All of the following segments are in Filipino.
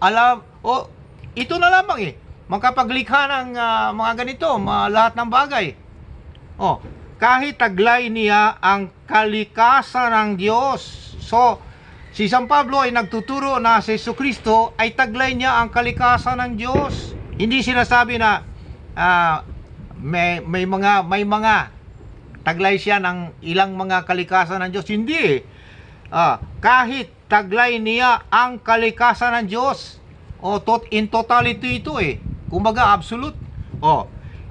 alam, ito na lamang makapaglikha ng mga ganito, lahat ng bagay. Kahit taglay niya ang kalikasan ng Diyos. So, si San Pablo ay nagtuturo na si Jesucristo ay taglay niya ang kalikasan ng Diyos. Hindi sinasabi na may mga taglay siya ng ilang mga kalikasan ng Diyos. Hindi kahit taglay niya ang kalikasan ng Diyos. In totality ito kumbaga absolute.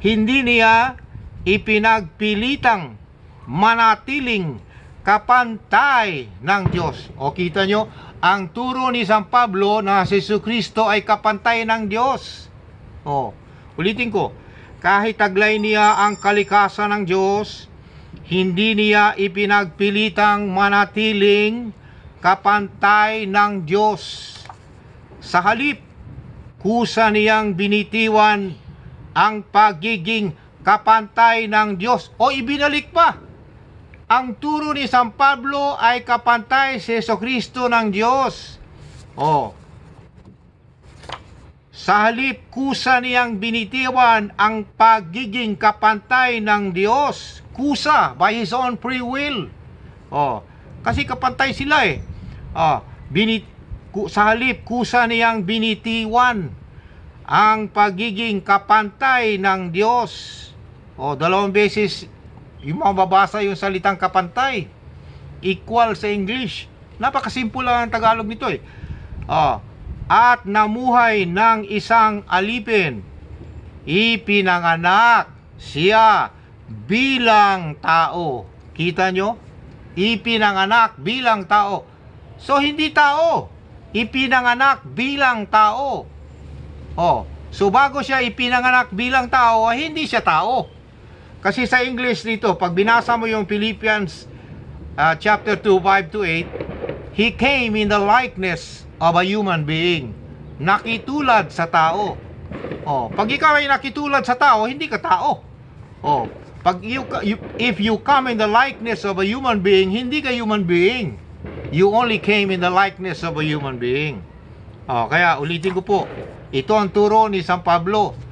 Hindi niya ipinagpilitang manatiling kapantay ng Diyos. Kita nyo, ang turo ni San Pablo na si Jesucristo ay kapantay ng Diyos. Ulitin ko, kahit taglay niya ang kalikasan ng Diyos, hindi niya ipinagpilitang manatiling kapantay ng Diyos. Sa halip, kusa niyang binitiwan ang pagiging kapantay ng Diyos. Ibinalik pa. Ang turo ni San Pablo ay kapantay si Jesucristo ng Diyos. Sa halip, kusa niyang binitiwan ang pagiging kapantay ng Diyos. Kusa, by His own free will. Kasi kapantay sila sa halip, kusa niyang binitiwan ang pagiging kapantay ng Diyos. Dalawang beses yung mababasa yung salitang kapantay. Equal sa English. Napakasimple lang ang Tagalog nito At namuhay ng isang alipin, ipinanganak siya bilang tao. Kita nyo? Ipinanganak bilang tao. So hindi tao, ipinanganak bilang tao. So bago siya ipinanganak bilang tao, hindi siya tao. Kasi sa English dito, pag binasa mo yung Philippians chapter 2, 5 to 8, He came in the likeness of a human being. Nakitulad sa tao. Pag ikaw ay nakitulad sa tao, hindi ka tao. If you come in the likeness of a human being, hindi ka human being. You only came in the likeness of a human being. Kaya ulitin ko po, ito ang turo ni San Pablo.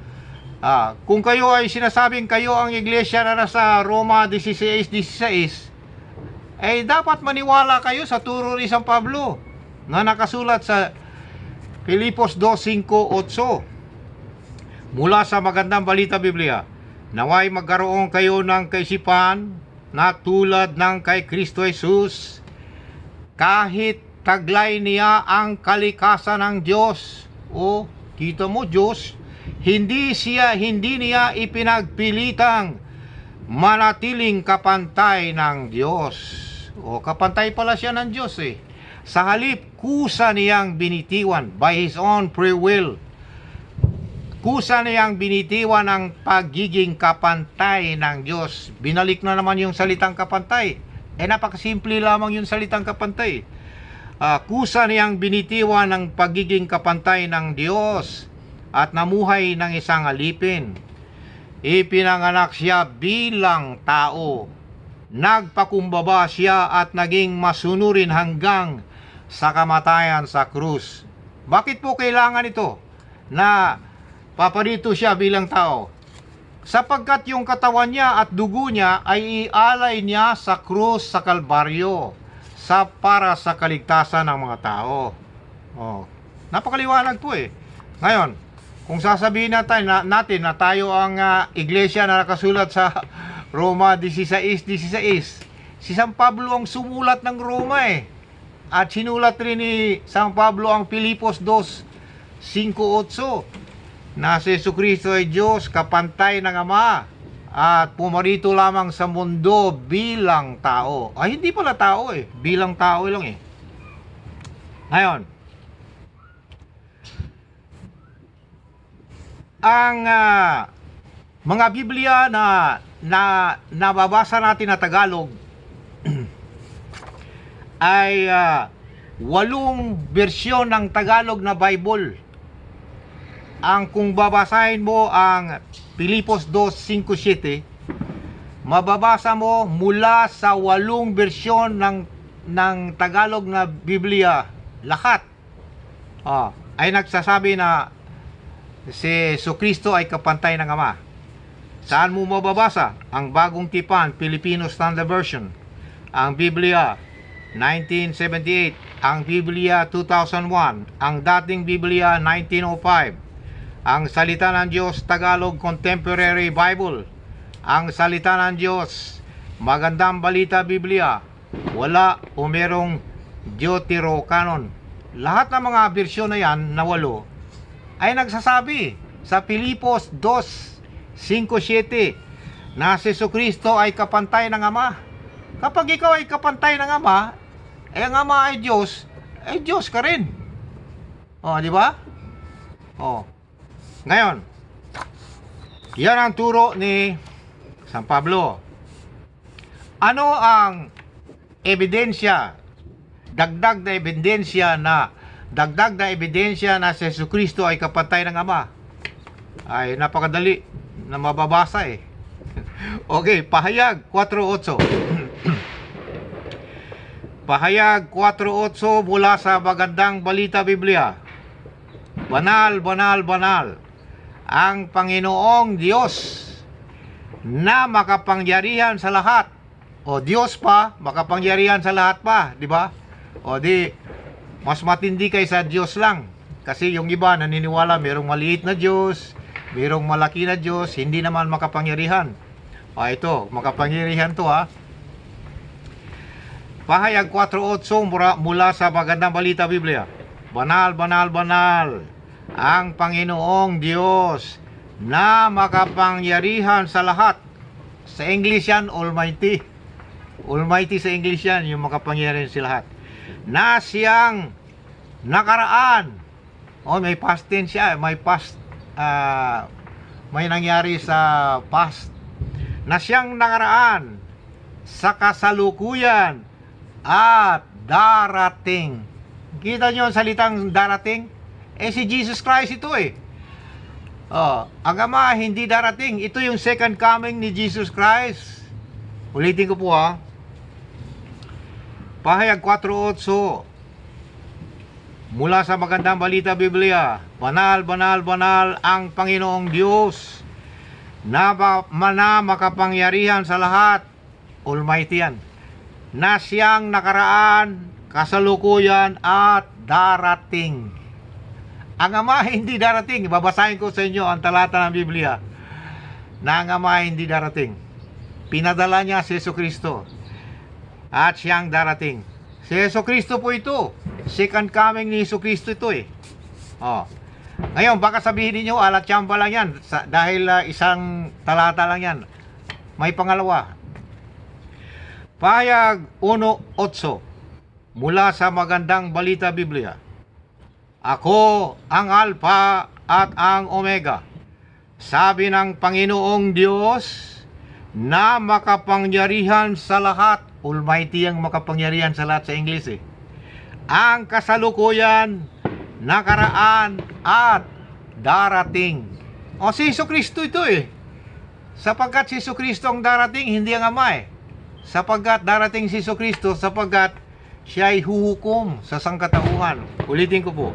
Kung kayo ay sinasabing kayo ang iglesia na nasa Roma 16:16, dapat maniwala kayo sa turo ni San Pablo na nakasulat sa Filipos 2:5-8. Mula sa magandang balita Biblia, naway magkaroon kayo ng kaisipan na tulad ng kay Kristo Jesus. Kahit taglay niya ang kalikasan ng Diyos. Kita mo, Diyos, hindi niya ipinagpilitang manatiling kapantay ng Diyos. Kapantay pala siya ng Diyos Sa halip, kusa niyang binitiwan by His own free will. Kusa niyang binitiwan ang pagiging kapantay ng Diyos. Binalik na naman yung salitang kapantay. Napakasimple lamang yung salitang kapantay. Kusa niyang binitiwan ang pagiging kapantay ng Diyos at namuhay ng isang alipin. Ipinanganak siya bilang tao. Nagpakumbaba siya at naging masunurin hanggang sa kamatayan sa krus. Bakit po kailangan ito na paparito siya bilang tao? Sapagkat yung katawan niya at dugo niya ay ialay niya sa krus sa Kalbaryo para sa kaligtasan ng mga tao. Napakaliwanag po Ngayon, kung sasabihin natin na tayo ang iglesia na nakasulat sa Roma 16:16, si San Pablo ang sumulat ng Roma At sinulat rin ni San Pablo ang Filipos 2:5-8 na si Jesucristo ay Diyos, kapantay ng Ama, at pumarito lamang sa mundo bilang tao. Hindi pala tao bilang tao lang Ngayon, ang mga Biblia na nababasa natin na Tagalog ay 8 bersyon ng Tagalog na Bible. Kung babasahin mo ang Filipos 2:5-7, mababasa mo mula sa 8 bersyon ng Tagalog na Biblia, lahat. ay nagsasabi na si Jesucristo ay kapantay ng Ama. Saan mo mababasa? Ang Bagong Tipan, Filipino Standard Version. Ang Biblia, 1978. Ang Biblia, 2001. Ang dating Biblia, 1905. Ang Salita ng Diyos, Tagalog Contemporary Bible. Ang Salita ng Diyos, Magandang Balita Biblia. Wala o merong Deuterocanon. Lahat ng mga bersyon na yan, na 8, ay nagsasabi sa Filipos 2:5-7 na si Jesucristo ay kapantay ng Ama. Kapag ikaw ay kapantay ng Ama, ang Ama ay Diyos ka rin. O, di ba? O. Ngayon, yan ang turo ni San Pablo. Ano ang ebidensya, dagdag na ebidensya na si Jesucristo ay kapantay ng Ama? Ay napakadali na mababasa eh. Okay, Pahayag 4:8. Pahayag 4:8 mula sa Magandang Balita Biblia. Banal, banal, banal ang Panginoong Diyos na makapangyarihan sa lahat. O Diyos pa, makapangyarihan sa lahat pa, di ba? O di mas matindi kaysa Diyos lang. Kasi yung iba naniniwala merong maliit na Diyos, merong malaki na Diyos, hindi naman makapangyarihan. O ito, makapangyarihan to ha. Pahayag 4:8 mula sa Magandang Balita Biblia. Banal, banal, banal ang Panginoong Diyos na makapangyarihan sa lahat. Sa English yan, Almighty. Almighty sa English yan, yung makapangyarihan sa lahat. Na siyang nakaraan. May past tense siya, may past, may nangyari sa past. Na siyang nakaraan, sa kasalukuyan, at darating. Kita nyo ang salitang darating? Si Jesus Christ ito eh. Ang Ama hindi darating. Ito yung second coming ni Jesus Christ. Ulitin ko po ha. Pahayag 4:8 mula sa Magandang Balita Biblia. Banal, banal, banal ang Panginoong Diyos na makapangyarihan sa lahat. Almighty yan. Na siyang nakaraan, kasalukuyan, at darating. Ang Ama hindi darating. Babasahin ko sa inyo ang talata ng Biblia na ang Ama hindi darating. Pinadala niya si Jesucristo at siyang darating. Si Jesucristo po ito. Second coming ni Jesucristo ito eh. Ngayon, baka sabihin niyo alat tsamba lang yan dahil isang talata lang yan. May pangalawa. Pahayag 1:8 mula sa Magandang Balita Biblia. Ako ang Alpha at ang Omega, sabi ng Panginoong Diyos na makapangyarihan sa lahat. Almighty ang makapangyarihan sa lahat sa English eh. Ang kasalukuyan, nakaraan, at darating. Si Jesucristo ito eh. Sapagkat si Jesucristo ang darating, hindi ang Ama eh. Sapagkat darating si Jesucristo, sapagkat siya ay huhukom sa sangkatauhan. Ulitin ko po.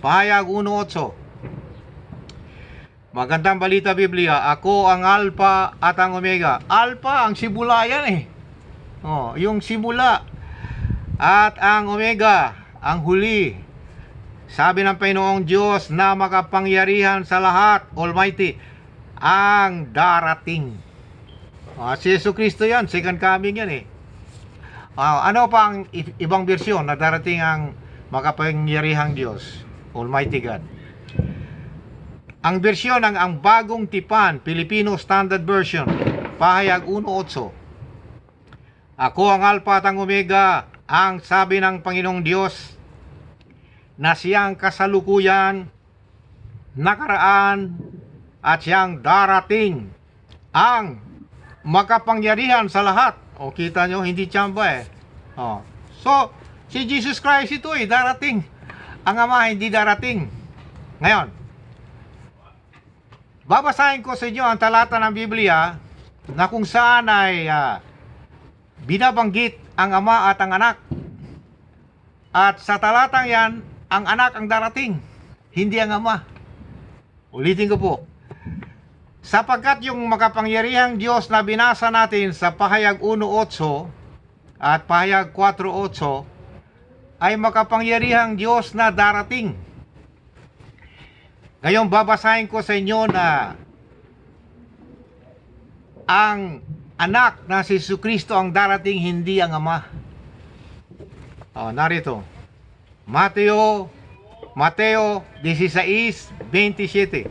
Pahayag 1:8. Magandang Balita Biblia. Ako ang Alpha at ang Omega. Alpha, ang simula yan eh. Yung simula. At ang Omega, ang huli. Sabi ng Panginoong Diyos na makapangyarihan sa lahat, Almighty, ang darating. Si Jesucristo yan, second coming yan eh. Ano pa ang ibang bersyon na darating ang makapangyarihang Diyos, Almighty God? Ang bersyon ng ang Bagong Tipan, Filipino Standard Version, Pahayag 1:8. Ako ang Alpha at ang Omega, ang sabi ng Panginoong Diyos, na siyang kasalukuyan, nakaraan, at siyang darating, ang makapangyarihan sa lahat. Kita nyo, hindi tsamba eh. So, si Jesus Christ ito eh, darating. Ang Ama hindi darating. Ngayon, babasahin ko sa inyo ang talata ng Biblia na kung saan ay binabanggit ang Ama at ang Anak. At sa talatang yan, ang Anak ang darating. hindi ang Ama. Ulitin ko po. Sapagkat yung makapangyarihang Diyos na binasa natin sa Pahayag 1:8 at Pahayag 4:8 ay makapangyarihang Diyos na darating. Ngayon babasahin ko sa inyo na ang anak na si Jesucristo ang darating, hindi ang Ama. Narito. Mateo 16:27.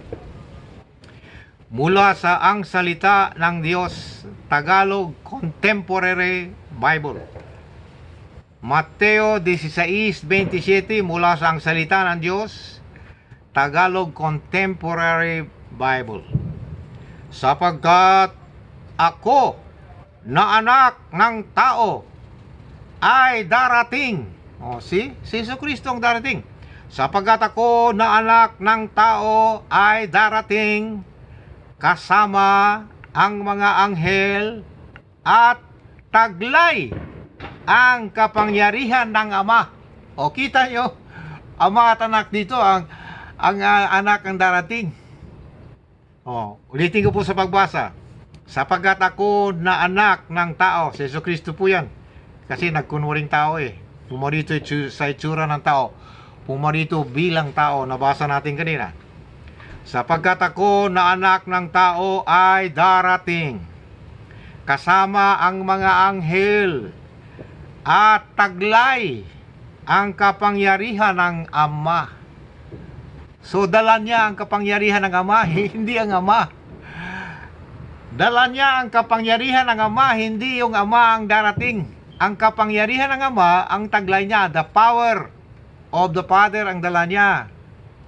Mula sa Ang Salita ng Diyos, Tagalog Contemporary Bible. Mateo 16:27 mula sa Ang Salita ng Diyos, Tagalog Contemporary Bible. Sapagkat ako na anak ng tao ay darating. Si Jesucristo ang darating. Sapagkat ako na anak ng tao ay darating kasama ang mga anghel at taglay ang kapangyarihan ng Ama. Kita nyo, Ama at anak dito, ang anak ang darating. Ulitin ko po sa pagbasa. Sapagkat ako na anak ng tao, si Jesucristo po yan. Kasi nagkunwaring tao Pumarito sa itsura ng tao. Pumarito bilang tao, nabasa natin kanina. Sapagkat ako na anak ng tao ay darating kasama ang mga anghel at taglay ang kapangyarihan ng Ama. So dala niya ang kapangyarihan ng Ama, hindi ang Ama. Dala niya ang kapangyarihan ng Ama, hindi yung Ama ang darating. Ang kapangyarihan ng Ama, ang taglay niya, the power of the Father ang dala niya.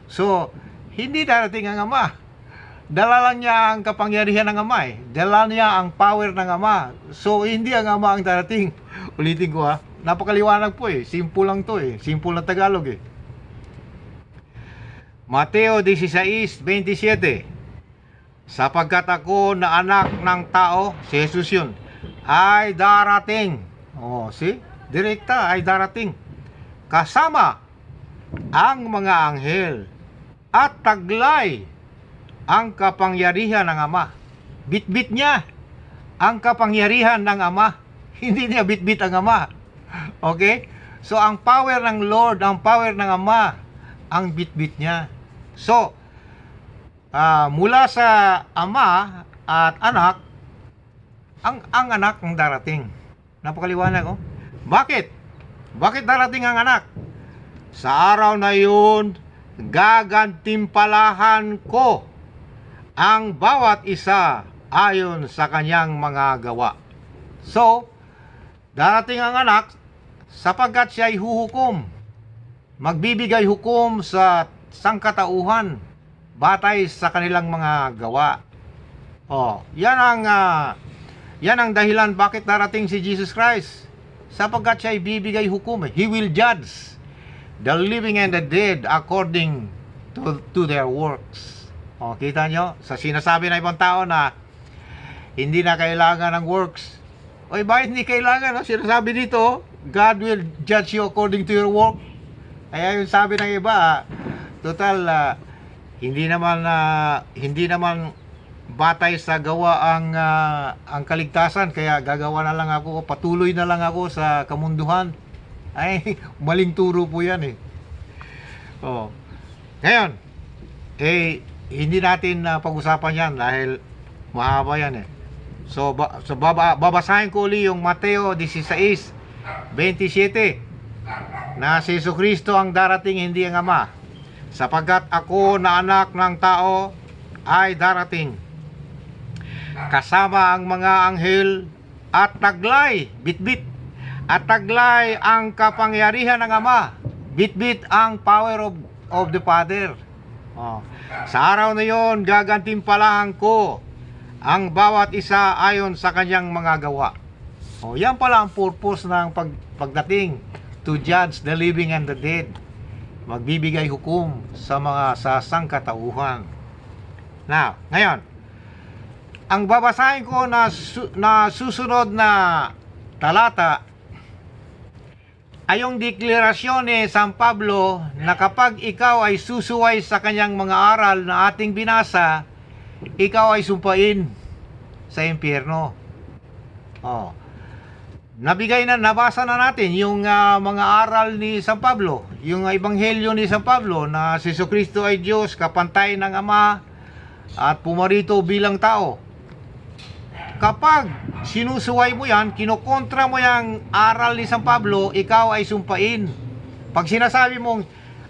So, hindi darating ang Ama. Dala lang niya ang kapangyarihan ng Ama Dala niya ang power ng Ama. So, hindi ang Ama ang darating. Ulitin ko napakaliwanag po Simple lang to Simple na Tagalog Mateo 16:27. Sapagkat ako na anak ng tao, si Jesus yun, ay darating. Direkta ay darating. Kasama ang mga anghel at taglay ang kapangyarihan ng Ama. Bitbit niya ang kapangyarihan ng Ama. Hindi niya bitbit ang Ama. Okay? So, ang power ng Lord, ang power ng Ama, ang bitbit niya. So, mula sa Ama at anak, ang anak ang darating. Napakaliwanag Bakit? Bakit darating ang anak? Sa araw na yun, gagantimpalahan ko ang bawat isa ayon sa kanyang mga gawa. So, darating ang anak sapagkat siya ay huhukom. Magbibigay hukom sa sangkatauhan batay sa kanilang mga gawa. Yan ang dahilan bakit darating si Jesus Christ. Sapagkat siya ay bibigay hukom. He will judge the living and the dead according to their works. Kita nyo? Sa sinasabi ng ibang tao na hindi na kailangan ng works. Bakit hindi kailangan? Sinasabi dito, God will judge you according to your work. Kaya yung sabi ng iba, total, hindi naman batay sa gawa ang kaligtasan, kaya gagawa na lang ako, patuloy na lang ako sa kamunduhan. Maling turo po yan Ngayon, hindi natin pag-usapan yan dahil mahaba yan So, babasahin ko uli yung Mateo 16:27 na si Jesucristo ang darating, hindi ang Ama. Sapagkat ako na anak ng tao ay darating kasama ang mga anghel at taglay, bitbit, at taglay ang kapangyarihan ng Ama. Bitbit ang power of the Father. Sa araw na yon, gagantimpalahan ko ang bawat isa ayon sa kanyang mga gawa. Yan pala ang purpose ng pagdating, to judge the living and the dead. Magbibigay hukom sa sangkatauhan. Now, ngayon, ang babasahin ko na susunod na talata ay yung deklarasyon ni San Pablo na kapag ikaw ay susuway sa kanyang mga aral na ating binasa, ikaw ay sumpain sa impyerno. Oh. Nabasa na natin yung mga aral ni San Pablo, yung ebanghelyo ni San Pablo na si Jesucristo ay Diyos, kapantay ng Ama, at pumarito bilang tao. Kapag sinusuway mo yan, kinukontra mo yung aral ni San Pablo, ikaw ay sumpain. Pag sinasabi mong,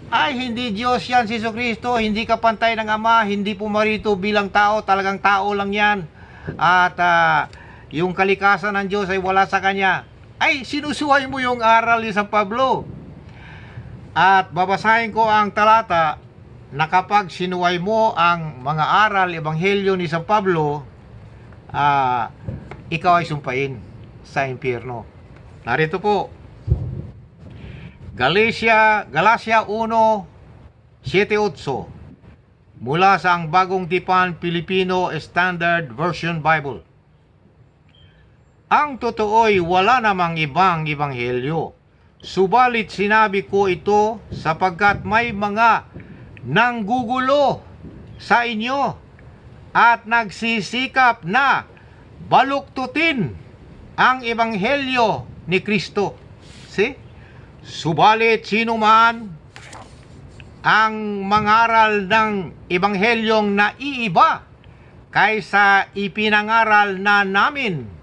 ay hindi Diyos yan si Jesucristo, hindi kapantay ng Ama, hindi pumarito bilang tao, talagang tao lang yan, at yung kalikasan ng Diyos ay wala sa Kanya, ay sinusuway mo yung aral ni San Pablo. At babasahin ko ang talata na kapag sinuway mo ang mga aral, ebanghelyo ni San Pablo, ikaw ay sumpain sa impyerno. Narito po, Galatia 1:7-8 mula sa ang Bagong Tipan Pilipino Standard Version Bible. Ang totoo'y wala namang ibang ebanghelyo, subalit sinabi ko ito sapagkat may mga nanggugulo sa inyo at nagsisikap na baluktutin ang ebanghelyo ni Kristo. See? Subalit sino man ang mangaral ng ebanghelyong naiiba kaysa ipinangaral na namin,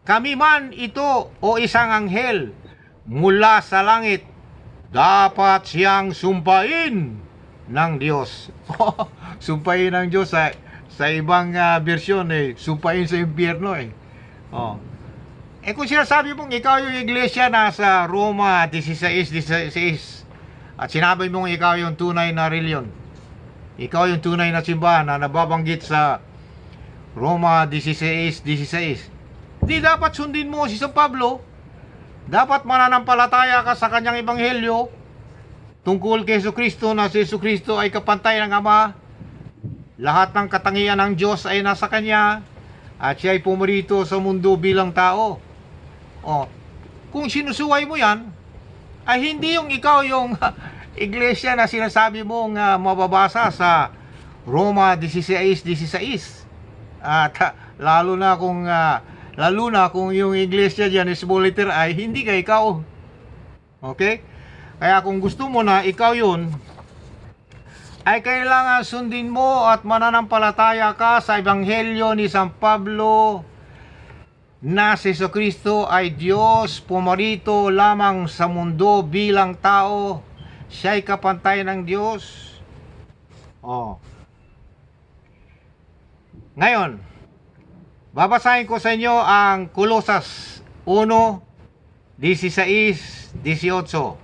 kami man ito o isang anghel mula sa langit, dapat siyang sumpain ng Diyos. Sumpain ng Diyos sa ibang bersyon sumpain sa impyerno kung sinasabi mong ikaw yung iglesia nasa Roma 16:16 at sinabi mong ikaw yung tunay na reliyon, ikaw yung tunay na simbahan na nababanggit sa Roma 16:16, di dapat sundin mo si San Pablo. Dapat mananampalataya ka sa kanyang ebanghelyo tungkol kay Jesucristo, na si Jesucristo ay kapantay ng Ama, lahat ng katangian ng Diyos ay nasa Kanya, at siya ay pumarito sa mundo bilang tao. Kung sinusuway mo yan, ay hindi yung ikaw yung iglesia na sinasabi mong mababasa sa Roma 16:16. At lalo na kung yung iglesia dyan is small letter I, hindi ka ikaw. Okay? Kaya kung gusto mo na ikaw yun, ay kailangan sundin mo at mananampalataya ka sa ebanghelyo ni San Pablo na si Jesucristo ay Diyos, pumarito lamang sa mundo bilang tao, siya ay kapantay ng Diyos. Ngayon, babasahin ko sa inyo ang Kolosas 1:16-18.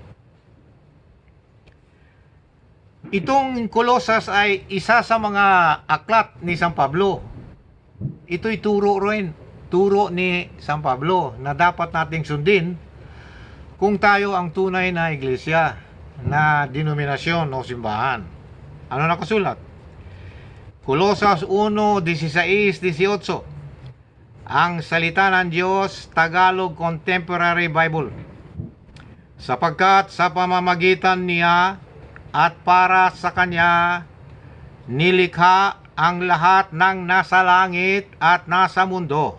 Itong Kolosas ay isa sa mga aklat ni San Pablo. Ito'y turo ni San Pablo na dapat nating sundin kung tayo ang tunay na iglesia, na denominasyon o simbahan. Ano nakasulat? Kolosas 1:16-18. Ang salita ng Diyos, Tagalog Contemporary Bible. Sapagkat sa pamamagitan niya at para sa Kanya nilikha ang lahat ng nasa langit at nasa mundo,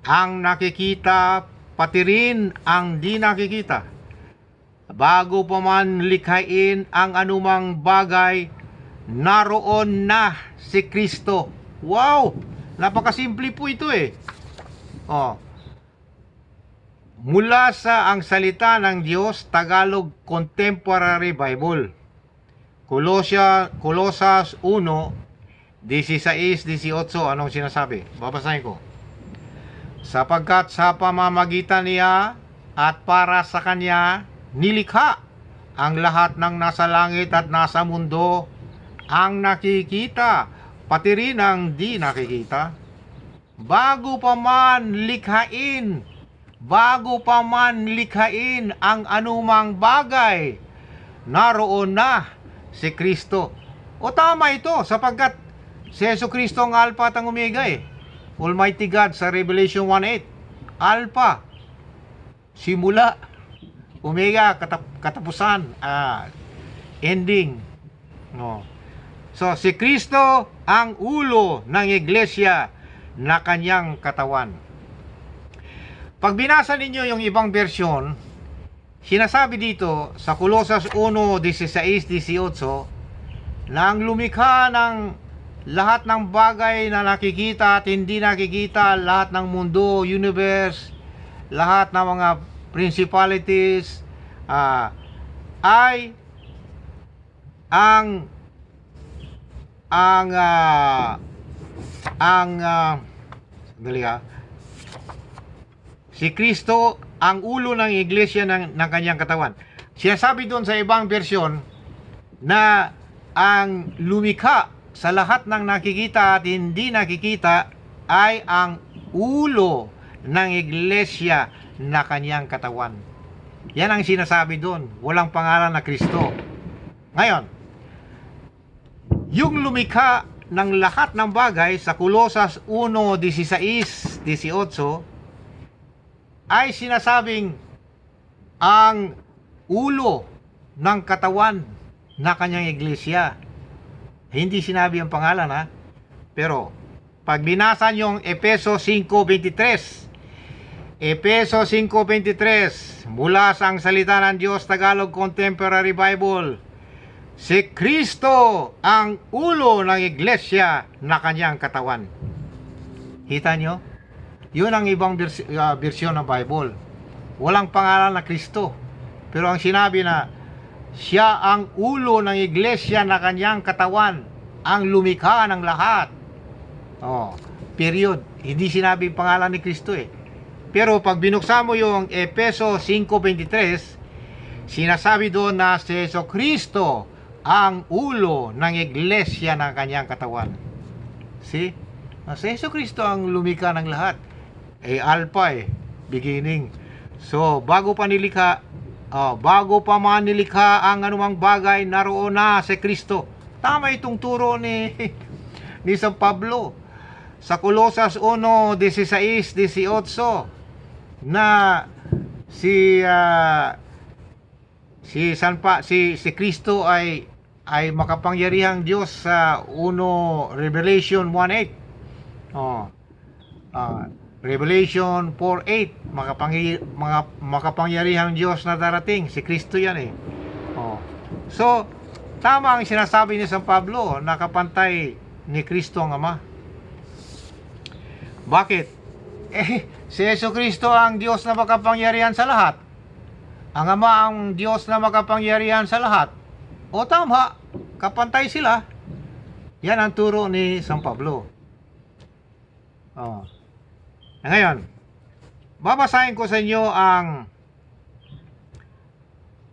ang nakikita pati rin ang di nakikita, bago pa man likhain ang anumang bagay, naroon na si Kristo. Wow! Napakasimple po ito mula sa ang salita ng Diyos, Tagalog Contemporary Bible. Kolosas 1:16-18. Anong sinasabi? Babasahin ko. Sapagkat sa pamamagitan niya at para sa Kanya nilikha ang lahat ng nasa langit at nasa mundo, ang nakikita pati rin ang di nakikita, bago pa man likhain ang anumang bagay, naroon na si Kristo. Tama ito, sapagkat si Jesucristo ang Alpha at ang Omega Almighty God sa Revelation 1:8. Alpha, simula. Omega, katapusan, ending. No. So, si Kristo ang ulo ng iglesia na kanyang katawan. Pag binasa ninyo yung ibang bersyon, sinasabi dito sa Colosas 1:16-18 na ang lumikha ng lahat ng bagay na nakikita at hindi nakikita, lahat ng mundo, universe, lahat ng mga principalities, ay si Kristo ang ulo ng iglesia ng kanyang katawan. Sinasabi doon sa ibang bersyon na ang lumikha sa lahat ng nakikita at hindi nakikita ay ang ulo ng iglesia na kanyang katawan. Yan ang sinasabi doon. Walang pangalan na Kristo. Ngayon, yung lumikha ng lahat ng bagay sa Colosas 1:16-18 ay sinasabing ang ulo ng katawan na kanyang iglesia. Hindi sinabi ang pangalan, ha? Pero pag binasa nyo ang Efeso 5:23 mula sa ang salita ng Diyos Tagalog Contemporary Bible, si Kristo ang ulo ng iglesia na kanyang katawan. Kita nyo? Yun ang ibang bersyon ng Bible. Walang pangalan na Kristo. Pero ang sinabi na siya ang ulo ng iglesia na kanyang katawan, ang lumikha ng lahat. Period. Hindi sinabi pangalan ni Kristo eh. Pero pag binuksan mo yung Efeso 5:23, sinasabi doon na si Jesucristo ang ulo ng iglesia ng kanyang katawan. See? Si Jesucristo ang lumikha ng lahat. Alpha beginning. So, bago pa man nilikha ang anumang bagay, naroon na si Kristo. Tama itong turo ni San Pablo sa Colosas 1:16-18 na si Kristo ay makapangyarihang Diyos sa Revelation 1:8. Revelation 4:8, makapangyarihang Diyos na darating, si Kristo yan eh. So, tama ang sinasabi ni San Pablo na kapantay ni Kristo ang Ama. Bakit? Si Jesucristo ang Diyos na makapangyarihan sa lahat. Ang Ama ang Diyos na makapangyarihan sa lahat. O tama, kapantay sila. Yan ang turo ni San Pablo. Ngayon, babasahin ko sa inyo ang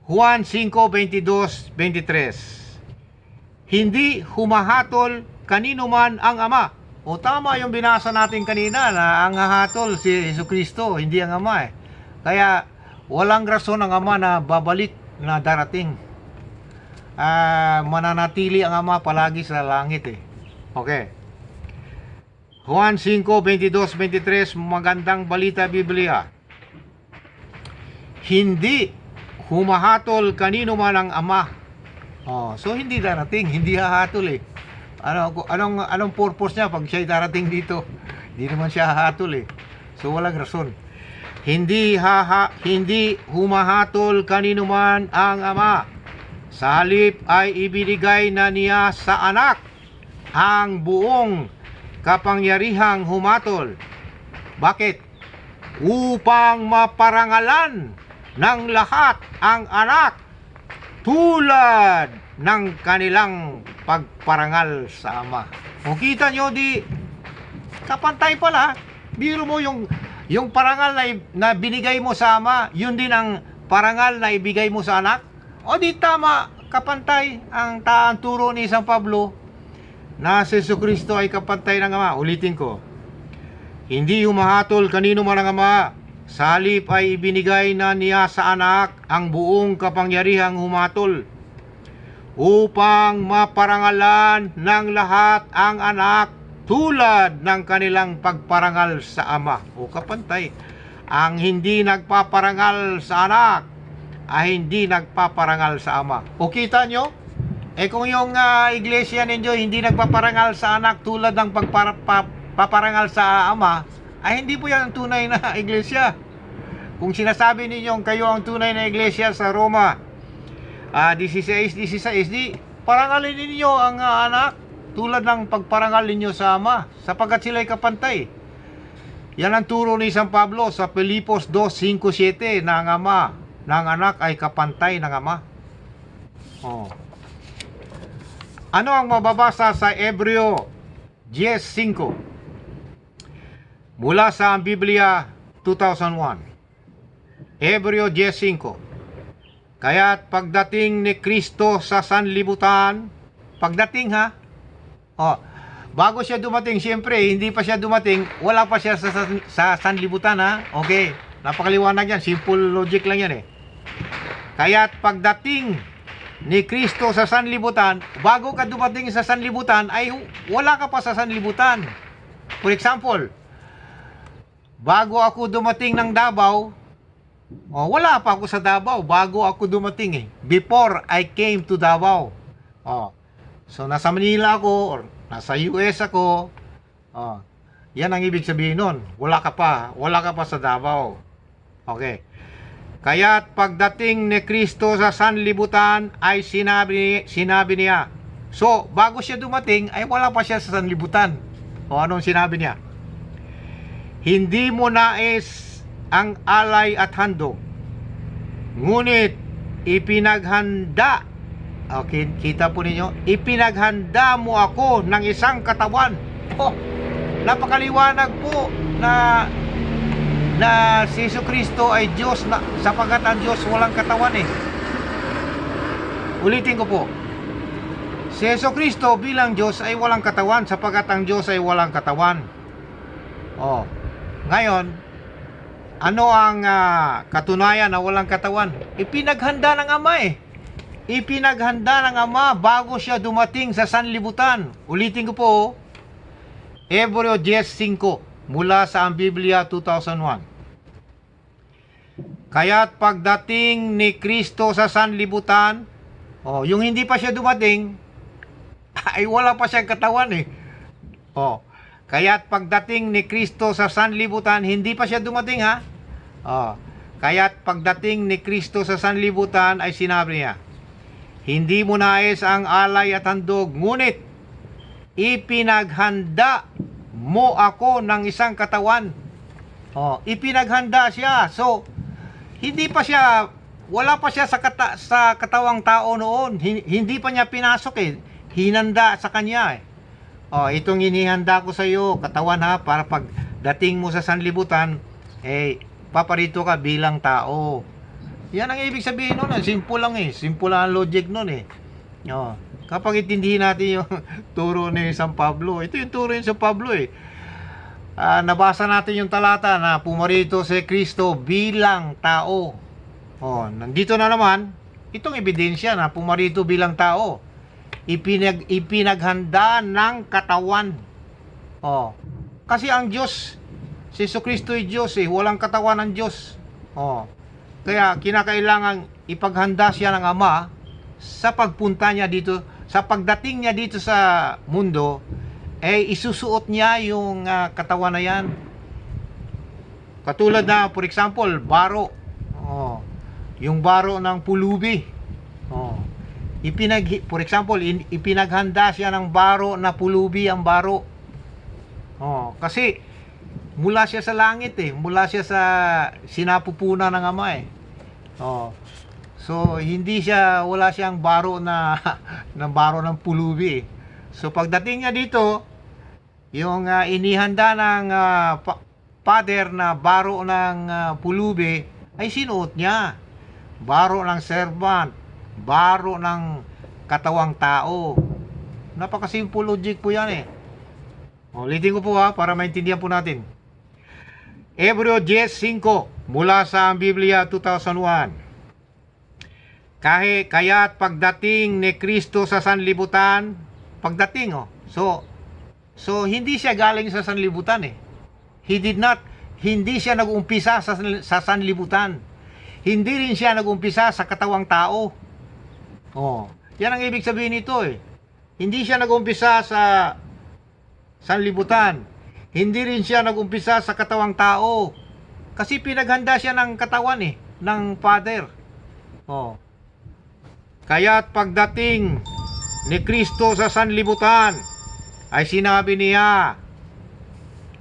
Juan 5:22-23. Hindi humahatol kanino man ang Ama. O tama yung binasa natin kanina na ang hahatol si Jesucristo, hindi ang Ama eh. Kaya walang rason ang Ama na babalik na darating. Mananatili ang Ama palagi sa langit eh. Okay. Juan 5:22-23, magandang balita Biblia. Hindi humahatol kanino man ang Ama. So hindi darating, hindi hahatol eh. Anong purpose niya pag siya darating dito? Hindi naman siya hahatol eh. So walang rason. Hindi humahatol kanino man ang Ama. Sa halip ay ibinigay na niya sa anak ang buong kapangyarihang humatol. Bakit? Upang maparangalan ng lahat ang anak tulad ng kanilang pagparangal sa Ama. O kita nyo, di kapantay pala. Biro mo yung parangal na binigay mo sa Ama, yun din ang parangal na ibigay mo sa anak. O di tama, kapantay ang turo ni San Pablo na si Jesucristo ay kapantay ng Ama. Ulitin ko. Hindi humahatol kanino man ang Ama. Sa halip ay ibinigay na niya sa anak ang buong kapangyarihang humatol upang maparangalan ng lahat ang anak tulad ng kanilang pagparangal sa Ama. O kapantay, ang hindi nagpaparangal sa anak ay hindi nagpaparangal sa Ama. O kita nyo? Kung yung iglesia ninyo hindi nagpaparangal sa anak tulad ng pagpaparangal sa Ama, ay hindi po yan ang tunay na iglesia. Kung sinasabi ninyong kayo ang tunay na iglesia sa Roma 16:16, di parangalin ninyo ang anak tulad ng pagparangal ninyo sa Ama, sapagkat sila'y kapantay. Yan ang turo ni San Pablo sa Filipos 2:5-7 na ang ama ng anak ay kapantay ng Ama. Ano ang mababasa sa Hebreo 10:5? Mula sa Biblia 2001. Hebreo 10:5. Kaya't pagdating ni Kristo sa sanlibutan, pagdating bago siya dumating, siyempre, hindi pa siya dumating, wala pa siya sa sanlibutan Okay, napakaliwanag yan, simple logic lang yan Kaya't pagdating ni Kristo sa sanlibutan, bago ka dumating sa sanlibutan, ay wala ka pa sa sanlibutan. For example, bago ako dumating ng Davao, wala pa ako sa Davao, bago ako dumating Before I came to Davao. So, nasa Manila ako, or nasa US ako, yan ang ibig sabihin nun. Wala ka pa sa Davao. Okay. Kaya't pagdating ni Kristo sa sanlibutan ay sinabi niya. So, bago siya dumating, ay wala pa siya sa sanlibutan. Anong sinabi niya? Hindi mo nais ang alay at handog, ngunit ipinaghanda. Okay, kita po ninyo, ipinaghanda mo ako ng isang katawan. Napakaliwanag po na si Jesucristo ay Diyos, sapagkat ang Diyos walang katawan Ulitin ko po, si Jesucristo bilang Diyos ay walang katawan, sapagkat ang Diyos ay walang katawan. Ngayon, ano ang katunayan na walang katawan? Ipinaghanda ng Ama Ipinaghanda ng Ama bago siya dumating sa sanlibutan. Ulitin ko po, Hebreo 10:5 mula sa Biblia 2001. Kaya't pagdating ni Kristo sa sanlibutan, yung hindi pa siya dumating, ay wala pa siyang katawan Kaya't pagdating ni Kristo sa sanlibutan, hindi pa siya dumating Kaya't pagdating ni Kristo sa sanlibutan ay sinabi niya, hindi mo nais ang alay at handog, ngunit ipinaghanda mo ako ng isang katawan. Ipinaghanda siya. So, hindi pa siya, wala pa siya sa katawang tao noon. Hindi pa niya pinasok Hinanda sa kanya itong inihanda ko sa iyo, katawan para pagdating mo sa sanlibutan, paparito ka bilang tao. Yan ang ibig sabihin nun. Simple lang Simple lang ang logic nun Kapag itindihin natin yung turo ni San Pablo, ito yung turo ni San Pablo nabasa natin yung talata na pumarito si Kristo bilang tao. Nandito na naman itong ebidensya na pumarito bilang tao. Ipinaghanda ng katawan. Kasi ang Diyos, si Jesucristo ay Diyos walang katawan ang Diyos. Kaya kinakailangan ipaghanda siya ng Ama sa pagpunta niya dito, sa pagdating niya dito sa mundo, isusuot niya yung katawan na yan. Katulad na, for example, baro. Yung baro ng pulubi. For example, ipinaghanda siya ng baro na pulubi ang baro. Kasi mula siya sa langit mula siya sa sinapupunan ng Ama So wala siyang baro na baro ng pulubi So pagdating niya dito, yung inihanda ng Father na baro ng pulubi ay sinuot niya. Baro ng servant, baro ng katawang tao. Napakasimple logic po yan Ulitin ko po para maintindihan po natin. Hebreo 10:5 mula sa Biblia 2001. Kaya't pagdating ni Kristo sa sanlibutan, pagdating So hindi siya galing sa sanlibutan hindi siya nag-umpisa sa sanlibutan. Hindi rin siya nagumpisa sa katawang tao. Oh, yan ang ibig sabihin nito eh. Hindi siya nagumpisa sa sanlibutan. Hindi rin siya nagumpisa sa katawang tao. Kasi pinaghanda siya ng katawan eh, ng Father. Oh. Kaya't pagdating ni Kristo sa sanlibutan, ay sinabi niya,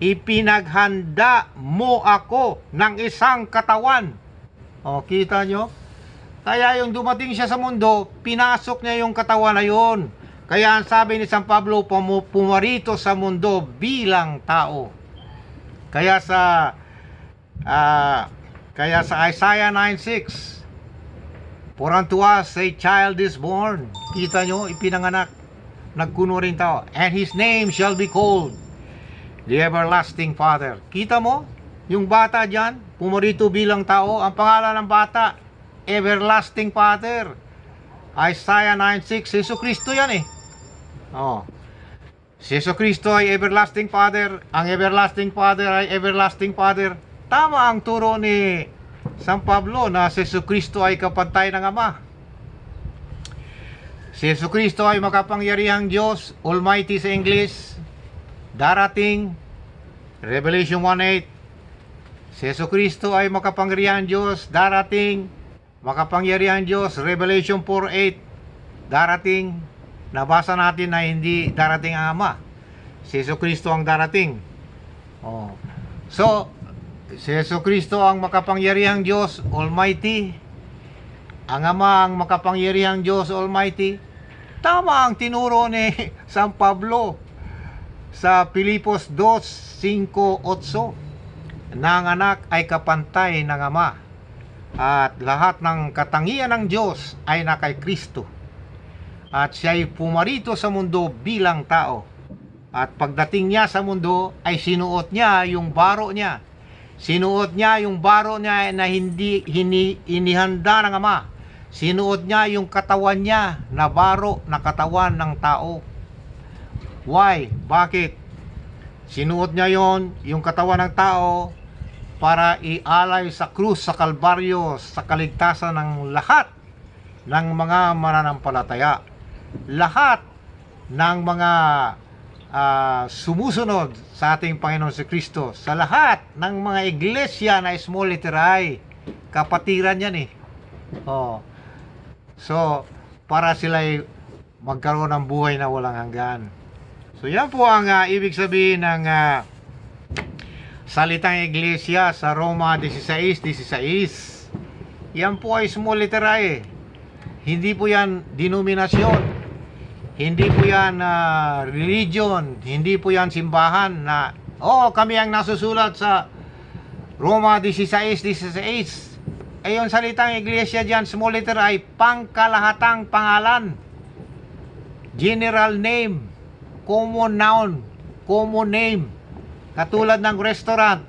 ipinaghanda mo ako ng isang katawan. O, kita nyo? Kaya yung dumating siya sa mundo, pinasok niya yung katawan na yun. Kaya ang sabi ni San Pablo, pumarito sa mundo bilang tao. Kaya sa Isaiah 9:6, for unto us a child is born. Kita nyo, ipinanganak. Nagkuno rin tao. And his name shall be called the Everlasting Father. Kita mo? Yung bata dyan, pumarito bilang tao. Ang pangalan ng bata, Everlasting Father. Isaiah 9:6, Jesu Kristo yan eh. Oh. Si Jesu Kristo ay Everlasting Father. Ang Everlasting Father ay Everlasting Father. Tama ang turo ni San Pablo na si Jesu Kristo ay kapantay ng Ama. Si Jesu Kristo ay makapangyarihang Diyos, Almighty sa English. Darating, Revelation 1:8. Si Jesu Kristo ay makapangyarihang Diyos, darating, makapangyarihang Diyos, Revelation 4:8. Darating, nabasa natin na hindi darating ang Ama. Si Jesu Kristo ang darating. Oh. So, si Jesu Kristo ang makapangyarihang Diyos, Almighty. Ang Ama ang makapangyarihang Diyos, Almighty. Tama ang tinuro ni San Pablo sa Pilipos 2:5-8 na ang anak ay kapantay ng Ama at lahat ng katangian ng Diyos ay na kay Kristo at siya ay pumarito sa mundo bilang tao at pagdating niya sa mundo ay sinuot niya yung baro niya. Sinuot niya yung baro niya na hindi inihanda ng Ama. Sinuot niya yung katawan niya na baro na katawan ng tao. Why? Bakit? Sinuot niya yung katawan ng tao para ialay sa krus sa Kalbaryo sa kaligtasan ng lahat ng mga mananampalataya. Lahat ng mga sumusunod sa ating Panginoon si Kristo. Sa lahat ng mga iglesia na small letter I, kapatiran yan eh. Oh. So, para sila'y magkaroon ng buhay na walang hanggan. So, yan po ang ibig sabihin ng salitang iglesia sa Roma 16:16. Yan po ay small letter I. Hindi po yan denominasyon. Hindi po yan religion. Hindi po yan simbahan na, kami ang nasusulat sa Roma 16:16. Ay yung salitang iglesia dyan, small letter I, pangkalahatang pangalan. General name. Common noun. Common name. Katulad ng restaurant.